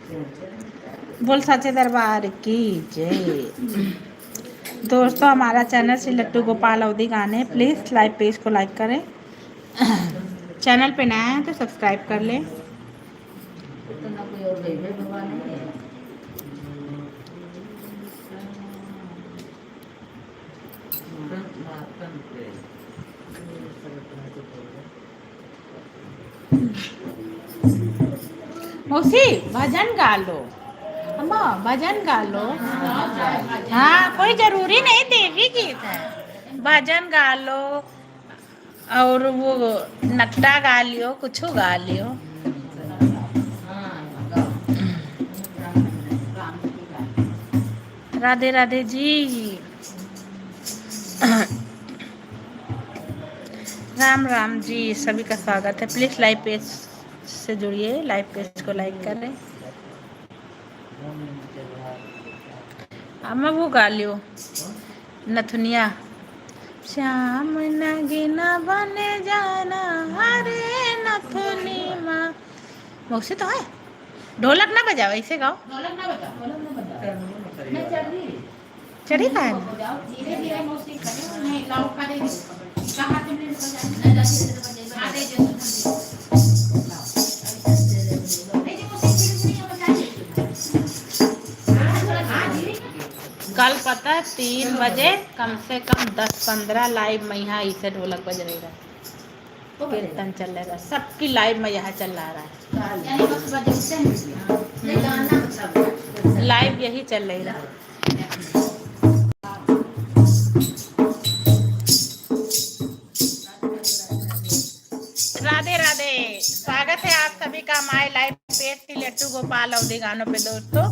बोल सच्चे दरबार की जय। दोस्तों हमारा चैनल श्री लट्टू गोपाल अवधी गाने, प्लीज़ लाइव पेज को लाइक करें। चैनल पे नया है तो सब्सक्राइब कर लें। मौसी भजन गा लो, अम्मा भजन गा लो। हाँ कोई जरूरी नहीं देवी गीत है, भजन गा लो और वो नकटा गा लियो, कुछ गा लियो। राधे राधे जी। राम राम जी, सभी का स्वागत है। प्लीज़ लाइव पेज से जुड़िए, लाइव पेज को लाइक करें। अम्मा वो गा लियो नथुनिया, श्याम नगीना बने जाना हरे नथुनी माँ। मौसी तो है, ढोलक ना बजाओ, ऐसे गाओ। ढोलक ना बजाओ, ढोलक ना बजाओ। मैं चढ़ी का है धीरे धीरे मौसी करे नहीं लाओ करे कहां तुमने बजाना आधे जैसे कल पता है 3 बजे कम से कम 10-15 लाइव में यहाँ इसे ढोलक बज रहेगा, कीर्तन चल रहेगा, सबकी लाइव में यहाँ चल रहा है, लाइव यही चल रही है। राधे राधे, स्वागत है आप सभी का हमारे लाइव पेज श्री लट्टू गोपाल अवधी गानों पे। दोस्तों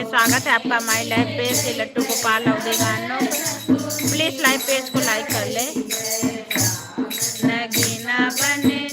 स्वागत है आपका माई लाइव पेज से लट्टू गोपाल अवधी गानों। प्लीज लाइव पेज को लाइक कर ले। नगीना बने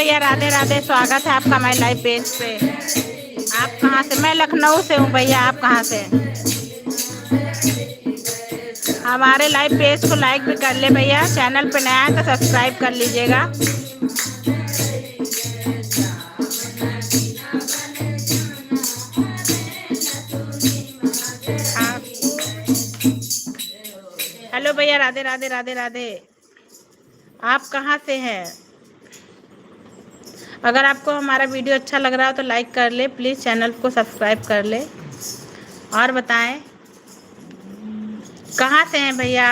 भैया, राधे राधे। स्वागत है आपका हमारे लाइव पेज पे। आप कहाँ से? मैं लखनऊ से हूँ भैया। आप कहाँ से? हमारे लाइव पेज को लाइक भी कर ले भैया। चैनल पे नया है तो सब्सक्राइब कर लीजिएगा। हेलो भैया, राधे राधे राधे राधे। आप कहाँ से हैं? अगर आपको हमारा वीडियो अच्छा लग रहा हो तो लाइक कर ले प्लीज़, चैनल को सब्सक्राइब कर ले। और बताएं कहाँ से हैं भैया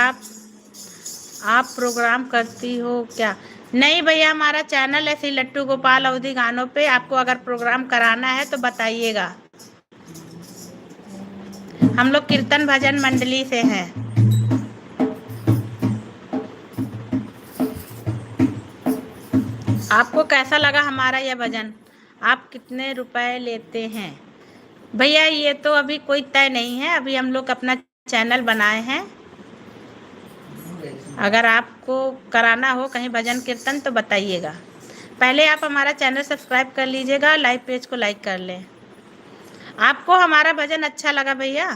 आप प्रोग्राम करती हो क्या? नहीं भैया, हमारा चैनल ऐसे ही लट्टू गोपाल अवधी गानों पे। आपको अगर प्रोग्राम कराना है तो बताइएगा। हम लोग कीर्तन भजन मंडली से हैं। आपको कैसा लगा हमारा यह भजन? आप कितने रुपए लेते हैं? भैया ये तो अभी कोई तय नहीं है, अभी हम लोग अपना चैनल बनाए हैं। अगर आपको कराना हो कहीं भजन कीर्तन तो बताइएगा। पहले आप हमारा चैनल सब्सक्राइब कर लीजिएगा, लाइव पेज को लाइक कर लें। आपको हमारा भजन अच्छा लगा भैया?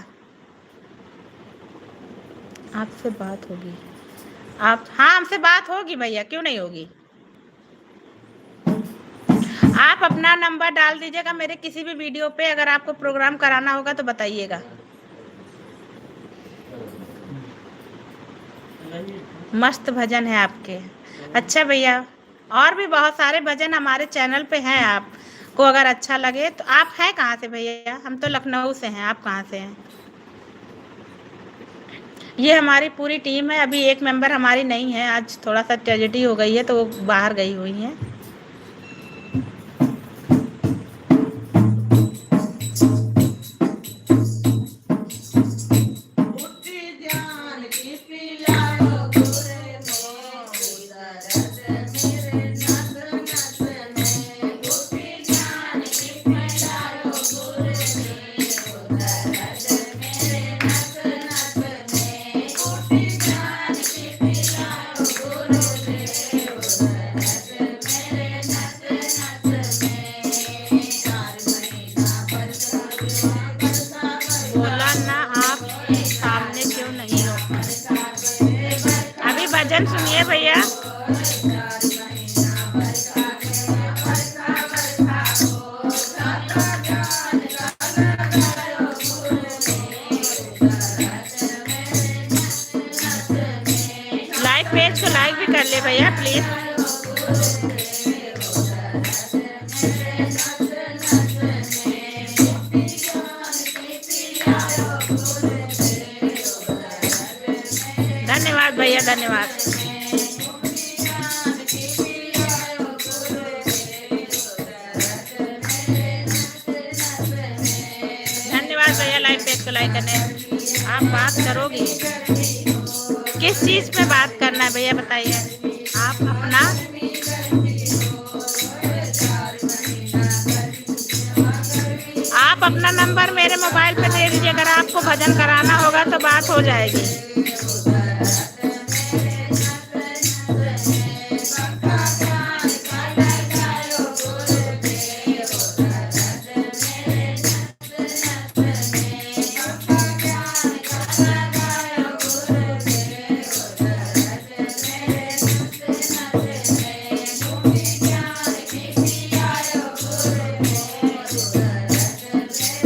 आपसे बात होगी? हाँ, हमसे बात होगी भैया, क्यों नहीं होगी। आप अपना नंबर डाल दीजिएगा मेरे किसी भी वीडियो पे। अगर आपको प्रोग्राम कराना होगा तो बताइएगा। मस्त भजन है आपके। अच्छा भैया, और भी बहुत सारे भजन हमारे चैनल पे हैं। आपको अगर अच्छा लगे तो। आप हैं कहाँ से भैया? हम तो लखनऊ से हैं। आप कहाँ से हैं? ये हमारी पूरी टीम है। अभी एक मेंबर हमारी नहीं है, आज थोड़ा सा ट्रेजेडी हो गई है तो वो बाहर गई हुई है। बोला ना आप सामने क्यों नहीं हो? अभी भजन सुनिए भैया। लाइव पेज को लाइक भी कर ले भैया प्लीज। धन्यवाद भैया, धन्यवाद। धन्यवाद भैया लाइव पेज को लाइक करने। आप बात करोगी? किस चीज़ पे बात करना है भैया बताइए। आप अपना नंबर मेरे मोबाइल पे दे दीजिए। अगर आपको भजन कराना होगा तो बात हो जाएगी।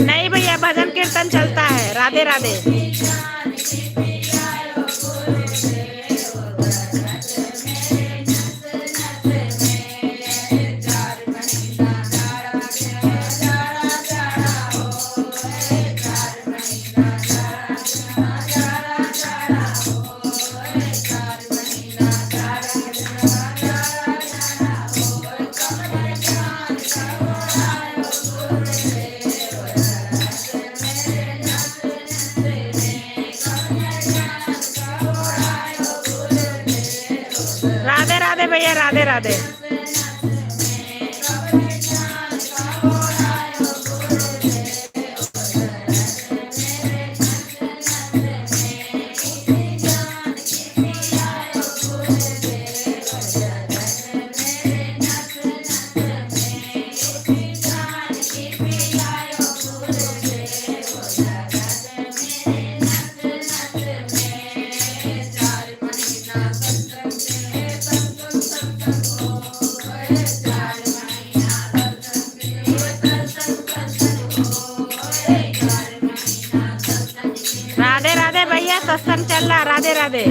नहीं भैया, भजन कीर्तन चलता है। राधे राधे। राधे राधे भैया, राधे राधे। सत्संग चल रहा। राधे राधे।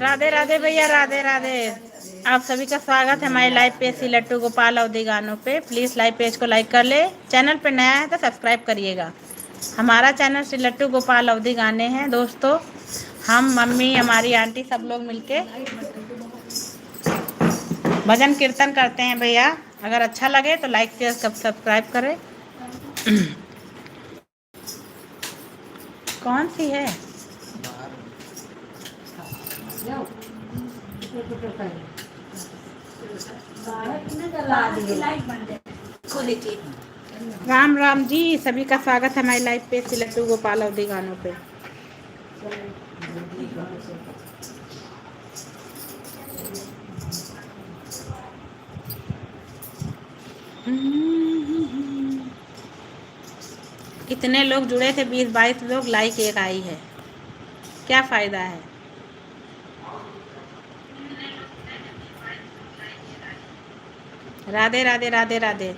राधे राधे भैया, राधे राधे। आप सभी का स्वागत है हमारे लाइव पेज श्री लट्टू गोपाल अवधी गानों पे। प्लीज़ लाइव पेज को लाइक कर ले। चैनल पे नया है तो सब्सक्राइब करिएगा। हमारा चैनल श्री लट्टू गोपाल अवधी गाने हैं दोस्तों। हम, मम्मी, हमारी आंटी, सब लोग मिलके भजन कीर्तन करते हैं भैया। अगर अच्छा लगे तो लाइक शेयर सब्सक्राइब करें। कौन सी है? राम राम जी, सभी का स्वागत है हमारी लाइव पे श्री लट्टू गोपाल अवधी गानों पे। कितने लोग जुड़े थे? 20-22 लोग। लाइक एक आई है, क्या फायदा है? राधे राधे राधे राधे।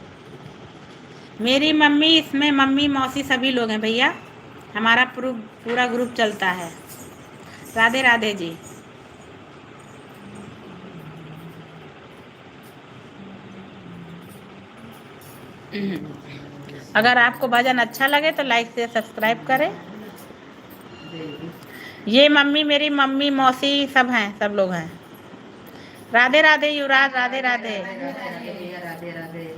मेरी मम्मी, इसमें मम्मी मौसी सभी लोग हैं भैया। हमारा पूरा ग्रुप चलता है। राधे राधे जी। अगर आपको भजन अच्छा लगे तो लाइक से सब्सक्राइब करें। ये मम्मी, मेरी मम्मी मौसी सब हैं, सब लोग हैं। राधे राधे युवराज, राधे राधे। राधे राधे।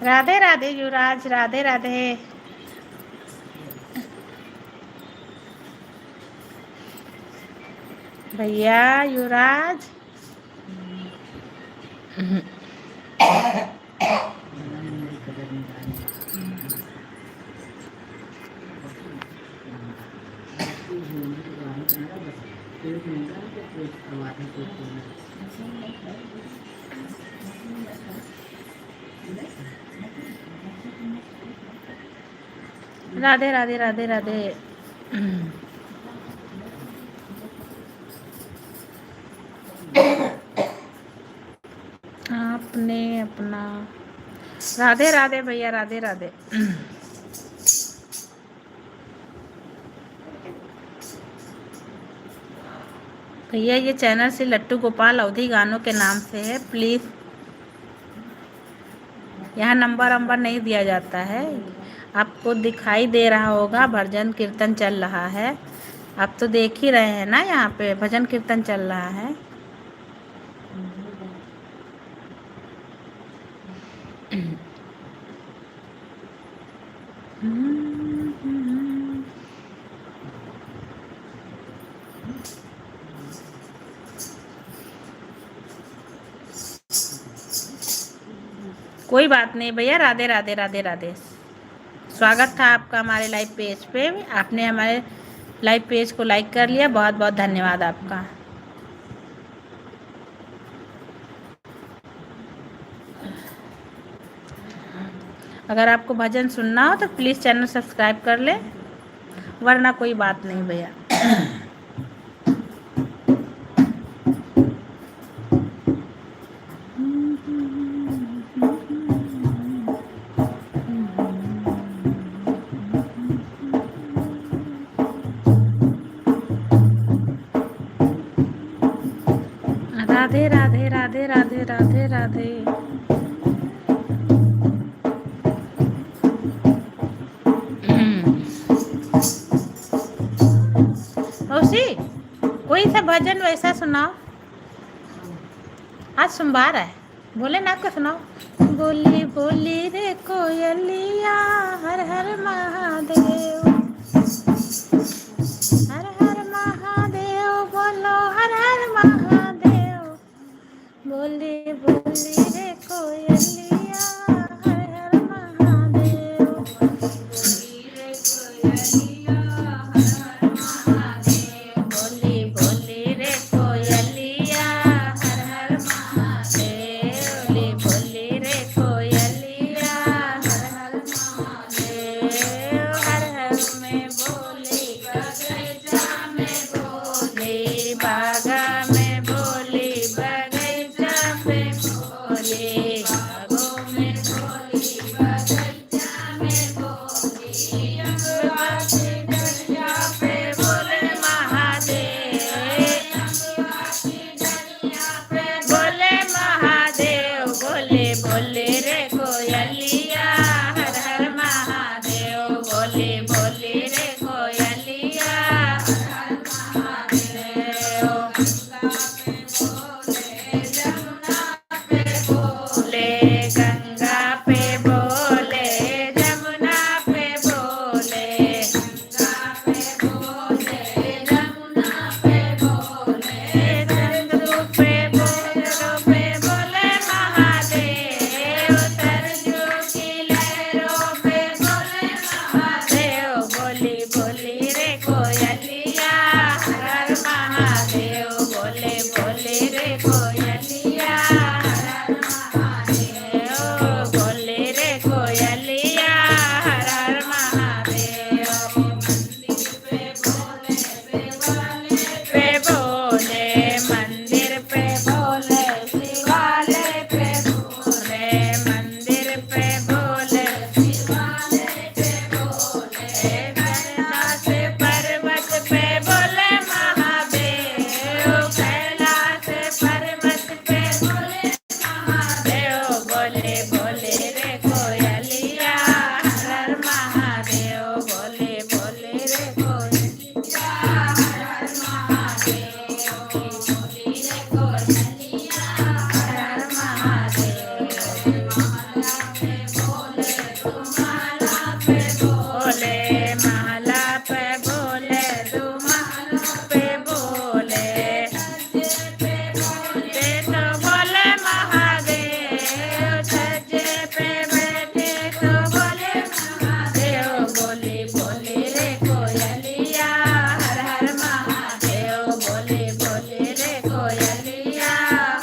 राधे राधे युवराज, राधे राधे। भैया युवराज। राधे राधे राधे राधे। आपने अपना। राधे राधे भैया, राधे राधे। भैया ये चैनल से लट्टू गोपाल अवधी गानों के नाम से है। प्लीज़ यहाँ नंबर नहीं दिया जाता है। आपको दिखाई दे रहा होगा भजन कीर्तन चल रहा है। आप तो देख ही रहे हैं ना, यहाँ पे भजन कीर्तन चल रहा है। कोई बात नहीं भैया। राधे राधे राधे राधे। स्वागत था आपका हमारे लाइव पेज पे। आपने हमारे लाइव पेज को लाइक कर लिया, बहुत बहुत धन्यवाद आपका। अगर आपको भजन सुनना हो तो प्लीज़ चैनल सब्सक्राइब कर ले, वरना कोई बात नहीं भैया। राधे राधे राधे राधे राधे राधे। भजन वैसा सुनाओ। आज सोमवार है, भोलेनाथ का सुनाओ। बोली बोली रे कोयलिया हर हर महादेव, हर हर महादेव, बोलो हर हर महादेव। बोली बोली रे कोयलिया हर हर महादेव, बोली बोली रे कोयलिया हर हर महादेव, बोली बोली रे कोयलिया हर हर महादेव। हर हर में बोली बगैचा में बोली, बागा में बोली बगैचा में बोली, बागों में बोली बगैचा में बोली, अमवा की डलिया पे बोले महादेव, अमवा की डलिया पे बोले महादेव। बोले बोले रे कोयलिया हर हर महादेव, बोले बोले रे कोयलिया हर हर महादेव। गंगा पे बोले जमुना पे बोले, गंगा पे बोले जमुना पे बोले, सरजू पे बोले महादेव, सरजू की लहरों पे बोले महादेव। बोली बोली रे कोयलिया हर हर महादेव, बोले बोले रे कोयलिया हर हर महादेव, बोले रे कोयलिया हर हर महादेव। मंदिर पे बोले शिवालय पे बोले, मंदिर पे बोले शिवालय पे बोले, कैलाश पर्वत पे बोले महादेव, कैलाश पर्वत पे बोले महादेव। बोले बोले रे कोयलिया हर हर महादेव, बोले बोले रे कोयलिया हर हर महादेव, बोली रे कोयलिया हर हर महादेव। माला पे बोले माला पे बोले माला पे बोले, छज्जे तो बोले महादेव, छज्जे पे बैठे तो बोले महादेव। बोली बोली रे कोयलिया हर हर महादेव, बोली बोली रे कोयलिया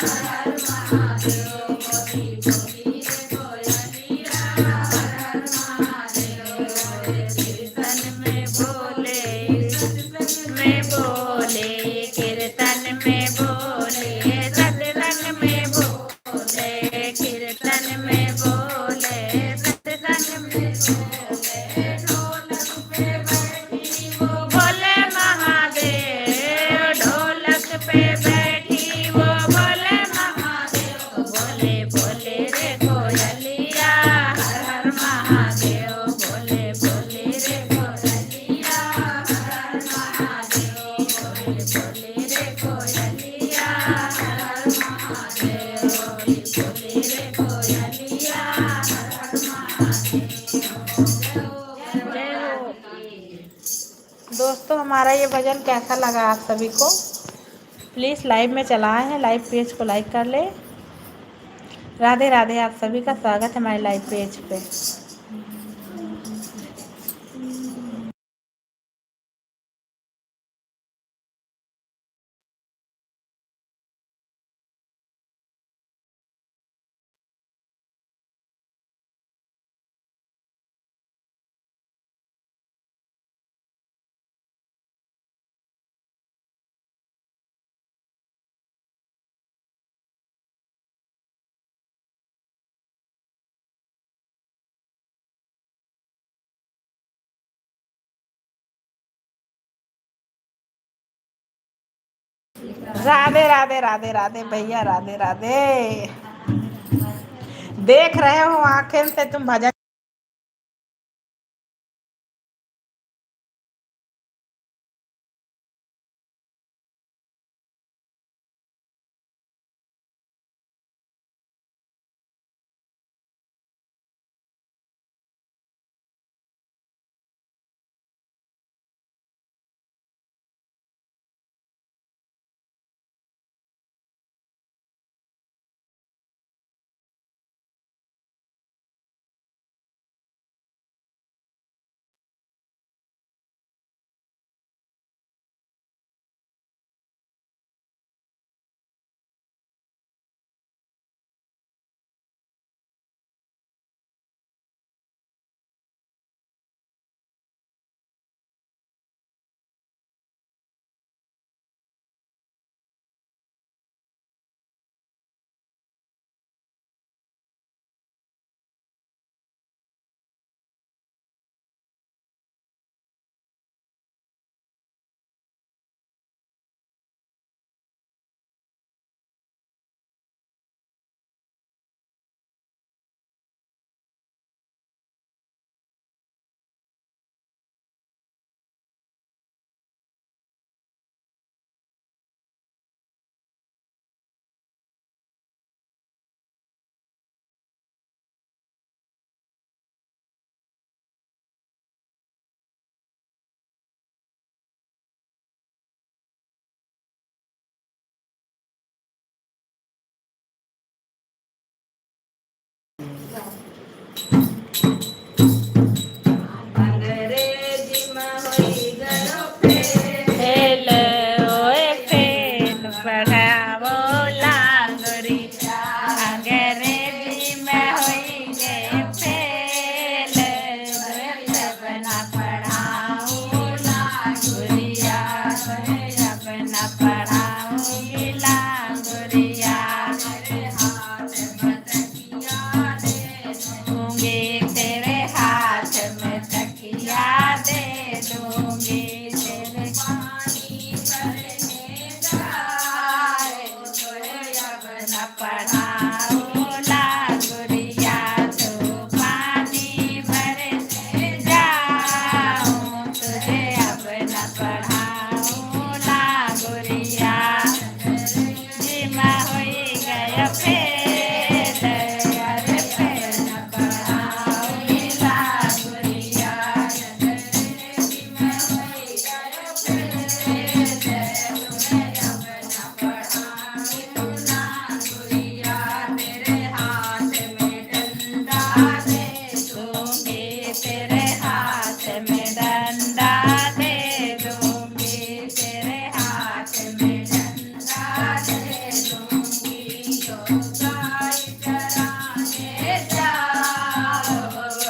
हर हर महादेव, बोली बोली रे कोयलिया हर हर महादेव। कीर्तन में बोले कीर्तन में बोले, सत्संग में बोले, कीर्तन में बोले, सत्संग में बोले, ढोलक पे बैठी वो बोले महादेव, ढोलक पे बैठी वो बोले महादेव। बोले बोले रे कोयलिया हर हर महादेव, बोले बोले रे कोयलिया हर हर महादेव, बोले बोले रे कोयलिया हर हर महादेव, बोले बोले रे कोयलिया हर हर महादेव। दोस्तों हमारा ये भजन कैसा लगा आप सभी को? प्लीज़ लाइव में चलाए हैं, लाइव पेज को लाइक कर ले। राधे राधे, आप सभी का स्वागत है हमारे लाइव पेज पे। राधे राधे राधे राधे भैया, राधे राधे। देख रहे हो आंखें से तुम भजन। અંગ્રેજીમાં હોઈ ગયો ફેલ, ફેલ ઓય ફેલ પઢાવો લાંગોરિયા અંગ્રેજીમાં હોઈ ગયે ફેલ अपना पढ़ाऊँ लांगोरिया अपना पढ़ाऊँगी लांगोरिया तेरे हाथ में तकिया दे दूंगी तेरे पानी भरने जाए अपना पढ़ाऊँ लांगोरिया तो पानी भरने जाऊँ तुझे अपना पढ़ाऊँ लांगोरिया जी मैं होई गया फेल अरे फेल पढ़ाऊँगी लांगोरिया जी मैं होई गया फेल अपना पढ़ाऊँ लांगोरिया तेरे हाथ में डंडा दे दूंगी तेरे हाथ में डंडा दे दूंगी तेरे हाथ में डंडा दे दूंगी जो गाय चराने जाओ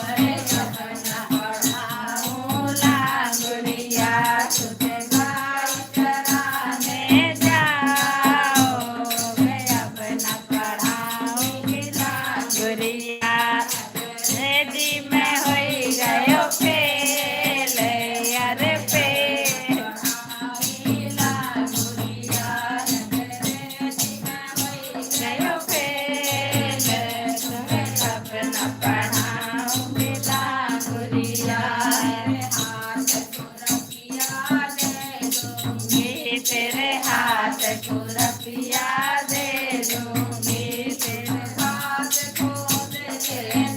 अरे अपना पढ़ाऊँ लांगोरिया तुझे गाय चराने जाओ मैं अपना पढ़ाऊँगी लांगोरिया जी मैं होई गयो फेल अरे फेल लांगोरिया गयो फेल अपना पढ़ाऊँगी लांगोरिया तेरे हाथ को रपिया दे दूंगी तेरे हाथ को दे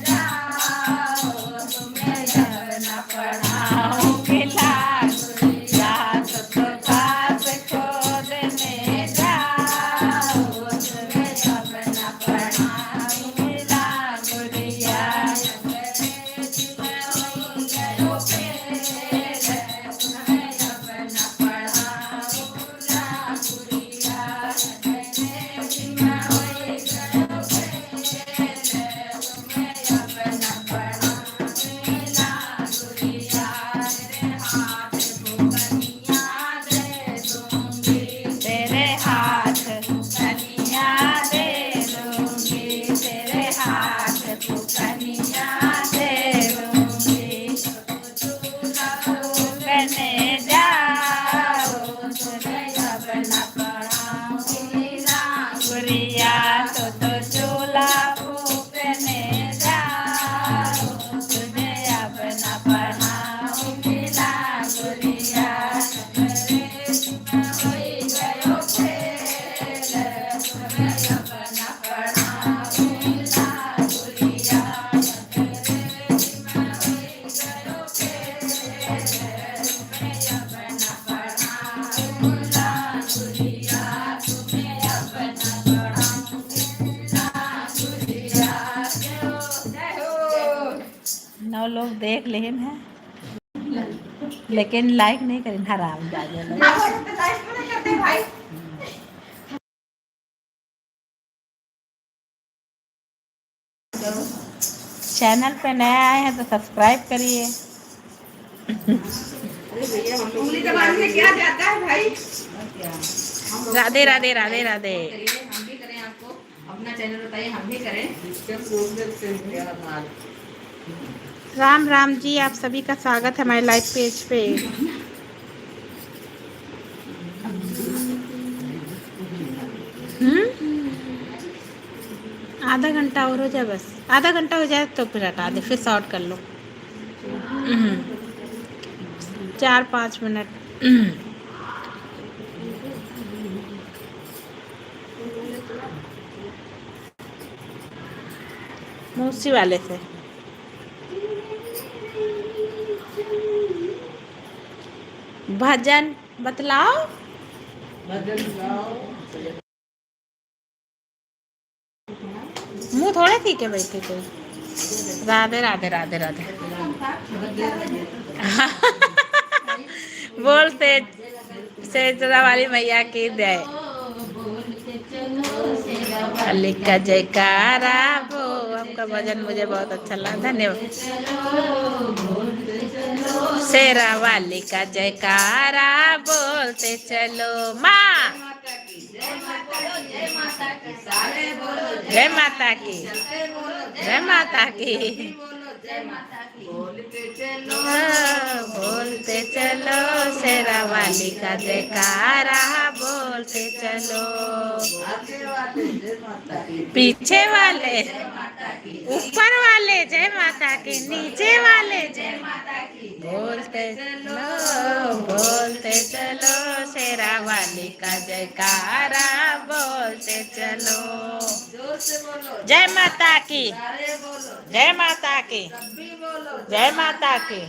जाओ तुम्हें अपना पढ़ाऊँगी लांगोरिया तो पास को देने जाओ तुम्हें अपना पढ़ाऊँगी लांगोरिया तेरे हाथ कनिया दे दूंगी तेरे हाथ को कनिया दे दूंगी करने जाओ तुझे अपना पढ़ाऊँगी लांगोरिया तो चूल्हा फूकने जाओ तुझे अपना पढ़ाऊँगी लांगोरिया होई गयो फेल अपना पढ़ाऊँगी लांगोरिया नौ लोग देख लेन हैं लेकिन लाइक नहीं करें हराम जाजे लोग चैनल पे नए आए हैं तो सब्सक्राइब करिए उंगली दबाने में क्या जाता है भाई? राधे राधे राधे राधे हम भी करें आपको अपना चैनल बताइए हम भी करें राम राम जी आप सभी का स्वागत है हमारे लाइव पेज पे आधा घंटा और हो जाए बस आधा घंटा हो जाए तो फिर हटा दे फिर शॉर्ट कर लो 4-5 मिनट मूसी वाले से भजन बतलाओ मुंह थोड़े थी के बैठे थे राधे राधे राधे राधे। बोलते शेरा वाली मैया की जय। अली का जयकारा वो आपका भजन मुझे बहुत अच्छा लगा, धन्यवाद। शेरा वाली का जयकारा बोलते चलो माँ। जय माता की, जय माता की। बोलते चलो शेरा वाली का जयकारा बोलते चलो। पीछे वाले, ऊपर वाले जय माता की, नीचे वाले जय माता की। बोलते चलो, बोलते चलो शेरा वाली का जयकारा बोलते चलो। जय माता की, जय माता की, जय माता की।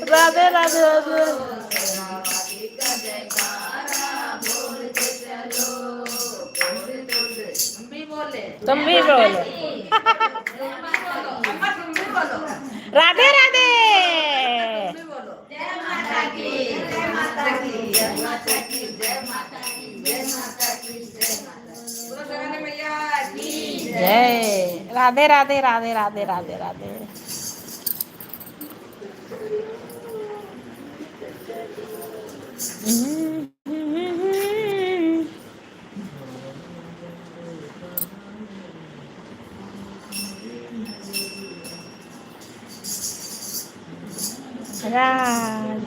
राधे राधे राधे। तुम भी बोलो। राधे राधे। जय राधे राधे राधे राधे राधे राधे। राज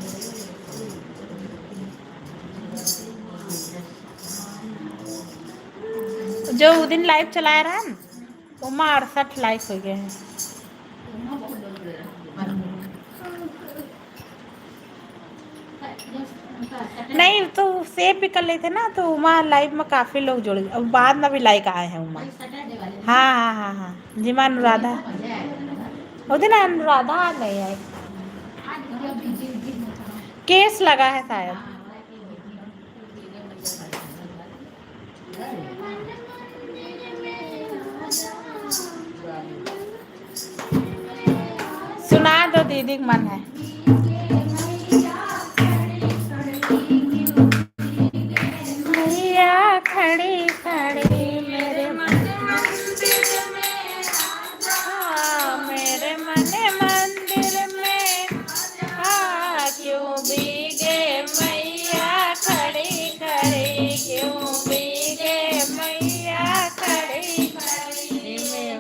जो वो दिन लाइव चलाया रहा है उमा 68 लाइक हो गए हैं। नहीं तो सेव भी कर लेते ना, तो उमा लाइव में काफी लोग जुड़ गए, अब बाद में भी लाइक आए हैं उमा। हाँ हाँ हाँ हाँ जी मां अनुराधा, वो दिन अनुराधा नहीं आई, केस लगा है शायद। सुना दो दीदी मन है। मैया खड़ी खड़ी मेरे मंदिर में, मेरे मन मंदिर में क्यों भीगे मैया खड़ी खड़ी, क्यों भीगे मैया खड़ी खड़ी,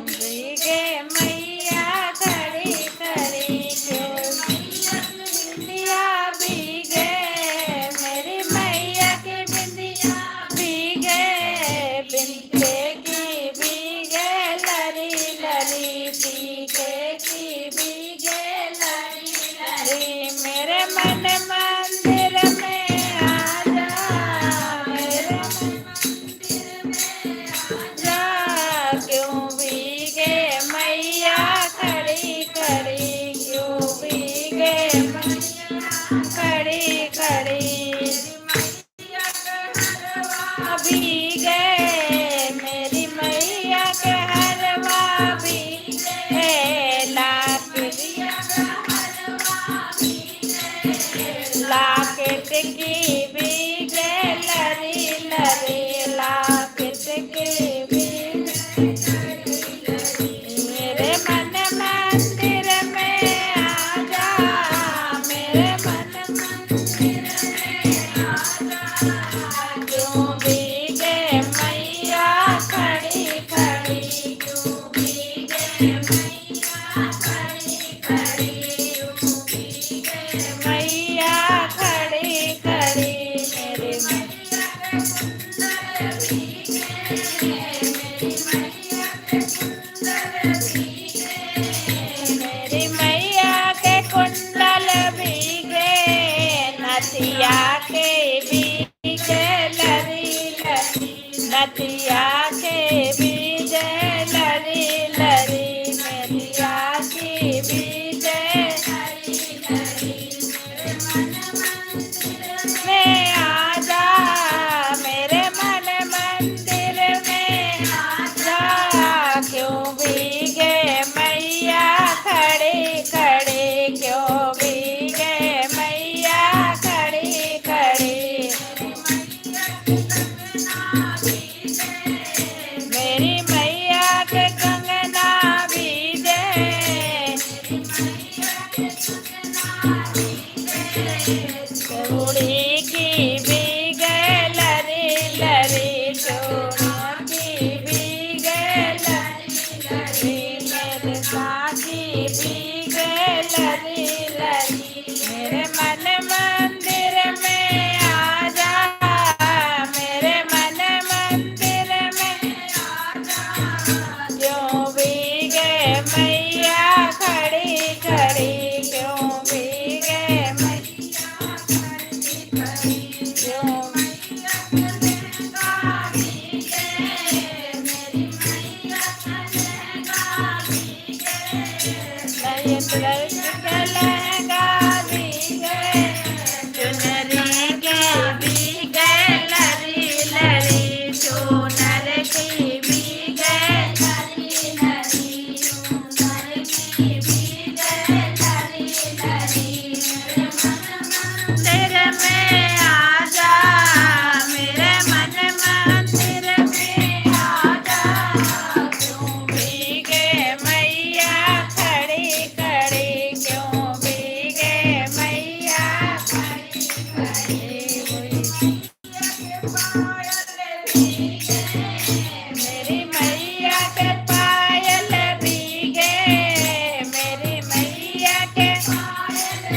भीगे मैया खड़ी खड़ी, क्यों बिंदिया भीगे मेरी मैया की बिंदिया भीगे, बिंदे की भीगे लरी लरी, भीगे की भीगे लरी लरी, मेरे मन मंदिर में आजा, मेरे मन मंदिर में आजा, क्यों भीगे मैया खड़ी खड़ी, क्यों भीगे मैया खड़ी खड़ी, भीगे मेरी मैया के हरवा भीगे, लाकेट की भीगे लरी लरी, लाकेट की भीगे मेरे मन मंदिर में आजा, मेरे मन मंदिर में आजा, क्यों भीगे मैया खड़ी खड़ी, क्यों भीगे मैया खड़ी खड़ी, क्यों भीगे मैया खड़ी खड़ी, मेरे मैया के सुंदर भीगे, मेरी मैया के सुंदर भीगे, मेरी मैया के कुंडल भीगे, नथिया के भीगे लरी लरी, नथिया के भीगे लरी लरी, मेरिया की भीगे लरी लरी, मेरे मन मंदिर में आजा, मेरे मन मंदिर क्यों नहीं तुरंत के लहंगा भीगे चुनरी के भीगे लरी लरी चुनर की भीगे लरी लरी चुनर की भीगे लरी लरी तेरे में आजा मेरे मन मंदिर में आजा क्यों भीगे मैया खड़ी खड़ी क्यों भीगे मैया खड़ी खड़ी मेरी मैया के पायल भीगे मेरी मैया के पायल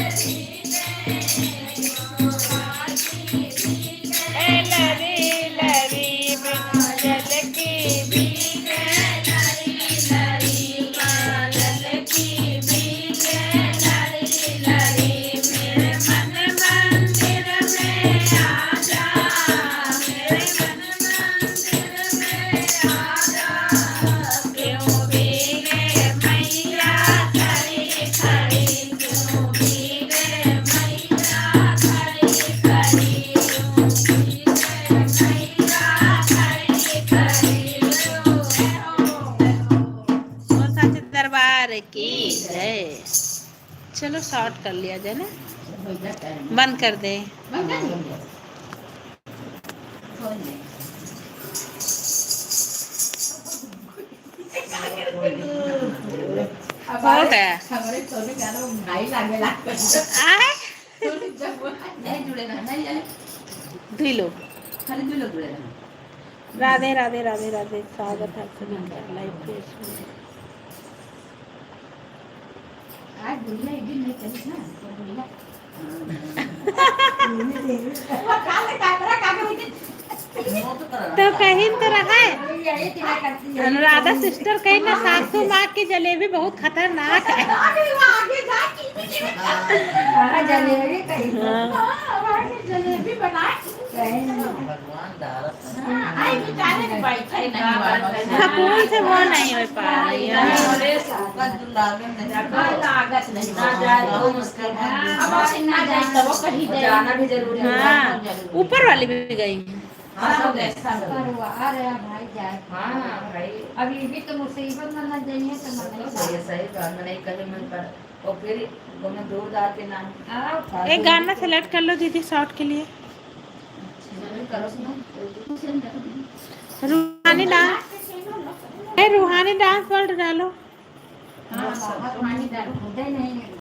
लरी लरी जल की भीगे लरी लरी जल की भीगे लरी लरी मेरे मन मंदिर में आजा मेरे मन मंदिर में आजा क्यों भीगे मैया खड़ी खड़ी क्यों भीगे मैया खड़ी खड़ी क्यों भीगे मैया खड़ी खड़ी सच दरबार की जय। चलो शॉर्ट कर लिया जाए ना, बंद कर दे। हो गया हमारे सोने का ना भाई लागे लाग आए नहीं जुड़े ना नहीं जाने धुई लो। खाली दो लोग जुड़े रहना राधे राधे राधे राधे स्वागत है सभी का लाइव पेज में। आज दुनिया एक दिन नहीं चली ना तो दुनिया तो कहीं तो रहा है अनुराधा सिस्टर कहीं ना सासू माँ की जलेबी बहुत खतरनाक है। सकून से वो नहीं हो पा रही है। जाना भी जरूरी है। हाँ ऊपर वाली भी गई। भाई अब ये भी तो मुसीबत में लग जाइए तो सही सही बात नहीं कहीं मन पर और फिर तुम्हें दूर जाके ना एक गाना सेलेक्ट कर लो दीदी शॉर्ट के लिए। करो सुनो रूहानी डांस रूहानी डांस वर्ल्ड डालो। हाँ, पानी डाल नहीं